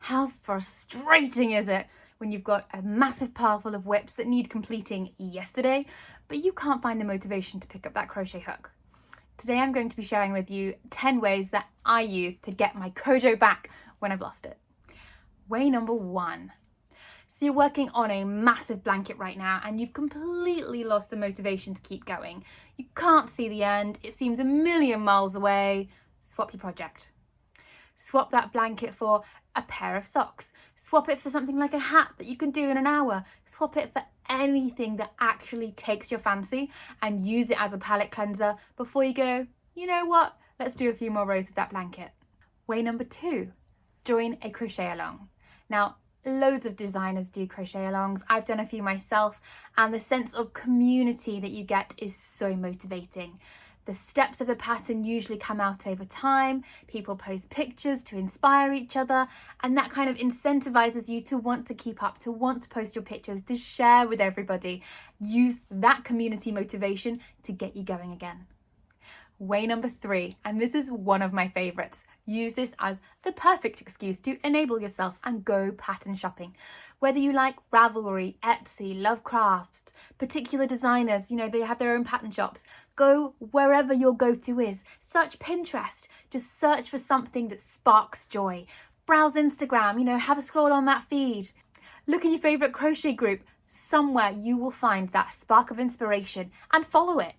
How frustrating is it when you've got a massive pile full of whips that need completing yesterday, but you can't find the motivation to pick up that crochet hook? Today I'm going to be sharing with you 10 ways that I use to get my crojo back when I've lost it. Way number 1. So you're working on a massive blanket right now and you've completely lost the motivation to keep going. You can't see the end, it seems a million miles away. Swap your project. Swap that blanket for a pair of socks. Swap it for something like a hat that you can do in an hour. Swap it for anything that actually takes your fancy and use it as a palette cleanser before you go, you know what, let's do a few more rows of that blanket. Way number 2, join a crochet along. Now, loads of designers do crochet alongs. I've done a few myself, and the sense of community that you get is so motivating. The steps of the pattern usually come out over time. People post pictures to inspire each other, and that kind of incentivizes you to want to keep up, to want to post your pictures, to share with everybody. Use that community motivation to get you going again. Way number 3, and this is one of my favorites. Use this as the perfect excuse to enable yourself and go pattern shopping. Whether you like Ravelry, Etsy, Love Crafts, particular designers, they have their own pattern shops. Go wherever your go-to is. Search Pinterest. Just search for something that sparks joy. Browse Instagram, have a scroll on that feed. Look in your favorite crochet group. Somewhere you will find that spark of inspiration and follow it.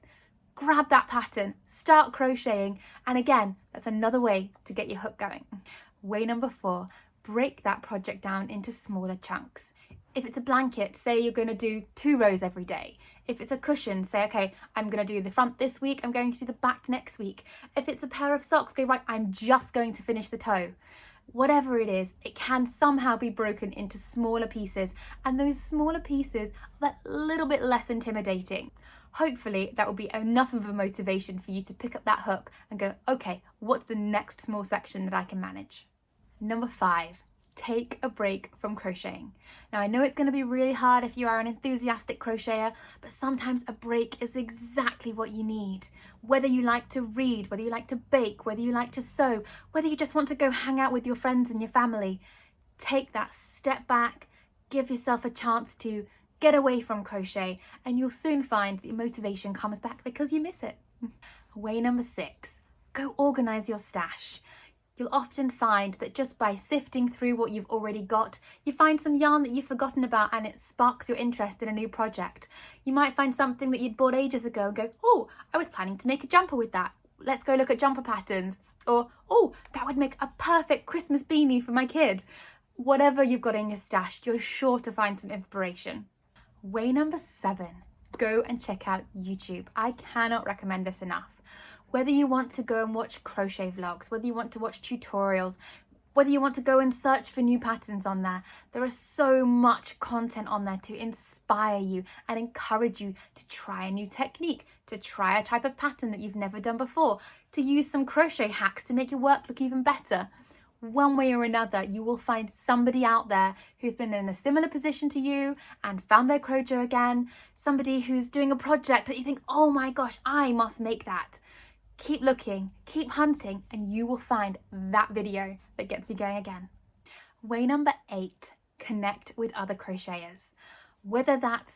Grab that pattern, start crocheting, and again, that's another way to get your hook going. Way number 4, break that project down into smaller chunks. If it's a blanket, say you're going to do 2 rows every day. If it's a cushion, say, okay, I'm going to do the front this week, I'm going to do the back next week. If it's a pair of socks, go, right, I'm just going to finish the toe. Whatever it is, it can somehow be broken into smaller pieces, and those smaller pieces are that little bit less intimidating. Hopefully that will be enough of a motivation for you to pick up that hook and go, okay, what's the next small section that I can manage? Number 5, take a break from crocheting. Now I know it's going to be really hard if you are an enthusiastic crocheter, but sometimes a break is exactly what you need. Whether you like to read, whether you like to bake, whether you like to sew, whether you just want to go hang out with your friends and your family, take that step back, give yourself a chance to get away from crochet, and you'll soon find the motivation comes back because you miss it. Way number 6, go organize your stash. You'll often find that just by sifting through what you've already got, you find some yarn that you've forgotten about and it sparks your interest in a new project. You might find something that you'd bought ages ago and go, oh, I was planning to make a jumper with that. Let's go look at jumper patterns. Or, oh, that would make a perfect Christmas beanie for my kid. Whatever you've got in your stash, you're sure to find some inspiration. Way number 7, go and check out YouTube. I cannot recommend this enough. Whether you want to go and watch crochet vlogs, whether you want to watch tutorials, whether you want to go and search for new patterns on there is so much content on there to inspire you and encourage you to try a new technique, to try a type of pattern that you've never done before, to use some crochet hacks to make your work look even better. One way or another, you will find somebody out there who's been in a similar position to you and found their crojo again, somebody who's doing a project that you think, oh my gosh, I must make that. Keep looking, keep hunting, and you will find that video that gets you going again. Way number 8, connect with other crocheters. Whether that's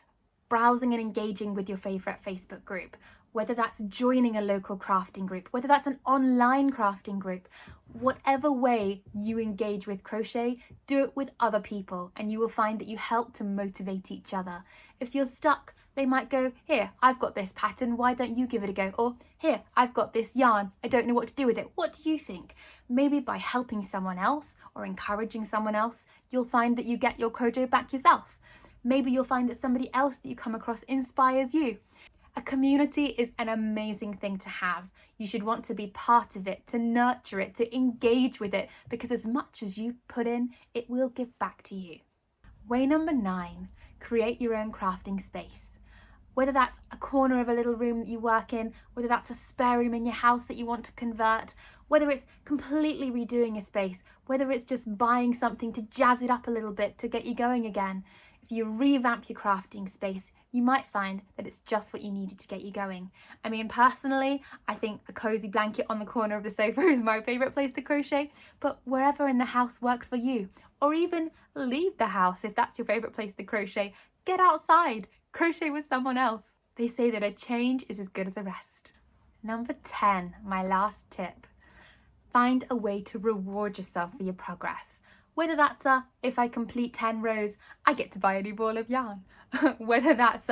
browsing and engaging with your favorite Facebook group, whether that's joining a local crafting group, whether that's an online crafting group, whatever way you engage with crochet, do it with other people and you will find that you help to motivate each other. If you're stuck, they might go, here, I've got this pattern, why don't you give it a go? Or here, I've got this yarn, I don't know what to do with it. What do you think? Maybe by helping someone else or encouraging someone else, you'll find that you get your crojo back yourself. Maybe you'll find that somebody else that you come across inspires you. A community is an amazing thing to have. You should want to be part of it, to nurture it, to engage with it, because as much as you put in, it will give back to you. Way number 9, create your own crafting space. Whether that's a corner of a little room that you work in, whether that's a spare room in your house that you want to convert, whether it's completely redoing a space, whether it's just buying something to jazz it up a little bit to get you going again. If you revamp your crafting space, you might find that it's just what you needed to get you going. I mean, personally, I think a cozy blanket on the corner of the sofa is my favourite place to crochet, but wherever in the house works for you. Or even leave the house if that's your favourite place to crochet. Get outside, crochet with someone else. They say that a change is as good as a rest. Number 10, my last tip. Find a way to reward yourself for your progress. Whether that's if I complete 10 rows, I get to buy a new ball of yarn. Whether that's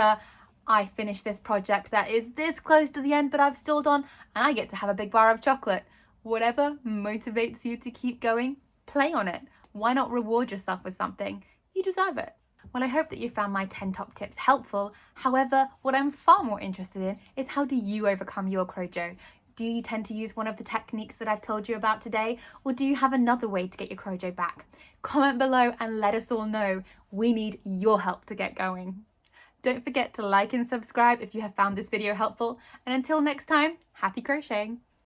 I finish this project that is this close to the end but I've stalled on and I get to have a big bar of chocolate. Whatever motivates you to keep going, play on it. Why not reward yourself with something? You deserve it. Well, I hope that you found my 10 top tips helpful. However, what I'm far more interested in is how do you overcome your crojo? Do you tend to use one of the techniques that I've told you about today, or do you have another way to get your crojo back? Comment below and let us all know. We need your help to get going. Don't forget to like and subscribe if you have found this video helpful, and until next time, happy crocheting!